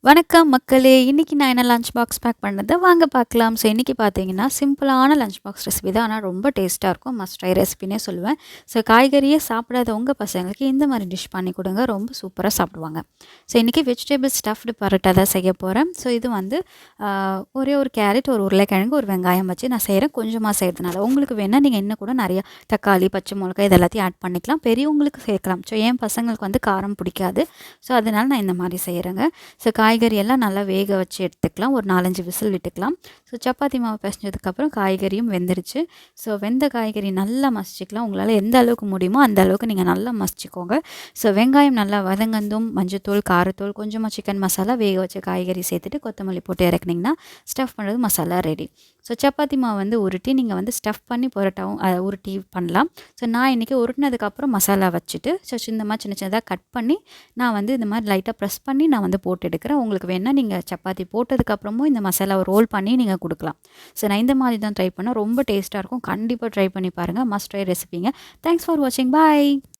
வணக்கம் மக்களே! இன்னைக்கு நான் என்ன லஞ்ச் பாக்ஸ் பேக் பண்ணத வாங்க பார்க்கலாம். ஸோ இன்னைக்கு பார்த்தீங்கன்னா, சிம்பிளான லஞ்ச் பாக்ஸ் ரெசிபி தான். ஆனா ரொம்ப டேஸ்ட்டா இருக்கும். மஸ்ட் ட்ரை ரெசிபின்னே சொல்லுவேன். ஸோ காய்கறியே சாப்பிடாத உங்க பசங்களுக்கு இந்த மாரி டிஷ் பண்ணி கொடுங்க. ரொம்ப சூப்பரா சாப்பிடுவாங்க. ஸோ இன்னைக்கு வெஜிடபிள் ஸ்டஃப்டு பரோட்டா தான் செய்ய போறேன். ஸோ இது வந்து ஒரே ஒரு கேரட், ஒரு உருளைக்கிழங்கு, ஒரு வெங்காயம் வச்சு நான் செய்றேன். கொஞ்சமா செய்றதுனால. உங்களுக்கு வேணா நீங்க இன்னும் கூட நெறைய தக்காளி, பச்சை மிளகாய் இது எல்லாத்தையும் ஆட் பண்ணிக்கலாம். பெரியவங்களுக்கு சேர்க்கலாம். ஸோ என் பசங்களுக்கு வந்து காரம் பிடிக்காது. ஸோ அதனால நான் இந்த மாரி செய்றேங்க. ஸோ காய்கறி எல்லாம் நல்லா வேக வச்சு எடுத்துக்கலாம். ஒரு 4, 5 விசில் விட்டுக்கலாம். ஸோ சப்பாத்தி மாவு பெசஞ்சதுக்கப்புறம் காய்கறியும் வெந்துருச்சு. ஸோ வெந்த காய்கறி நல்லா மசிச்சுக்கலாம். உங்களால் எந்த அளவுக்கு முடியுமோ அந்த அளவுக்கு நீங்கள் நல்லா மசிச்சுக்கோங்க. ஸோ வெங்காயம் நல்லா வதங்கந்தும் மஞ்சத்தூள், காரத்தூள், கொஞ்சமாக சிக்கன் மசாலா, வேக வச்ச காய்கறி சேர்த்துட்டு கொத்தமல்லி போட்டு இறக்குனிங்கன்னா ஸ்டஃப் பண்ணுறது மசாலா ரெடி. ஸோ சப்பாத்தி மாவு வந்து உருட்டி நீங்கள் வந்து ஸ்டஃப் பண்ணி பரோட்டாவும் உருட்டி பண்ணலாம். ஸோ நான் இன்றைக்கி உருட்டினதுக்கப்புறம் மசாலா வச்சுட்டு இந்த மாதிரி சின்ன சின்னதாக கட் பண்ணி நான் வந்து இந்த மாதிரி லைட்டாக ப்ரெஸ் பண்ணி நான் வந்து போட்டு எடுக்கிறேன். உங்களுக்கு வேணால் நீங்கள் சப்பாத்தி போட்டதுக்கப்புறமும் இந்த மசாலாவை ரோல் பண்ணி நீங்கள் கொடுக்கலாம். ஸோ நான் இந்த மாதிரி தான் ட்ரை பண்ணேன். ரொம்ப டேஸ்ட்டாக இருக்கும். கண்டிப்பாக ட்ரை பண்ணி பாருங்கள். மஸ்ட் ட்ரை ரெசிபிங்க. தேங்க்ஸ் ஃபார் வாட்சிங். பாய்.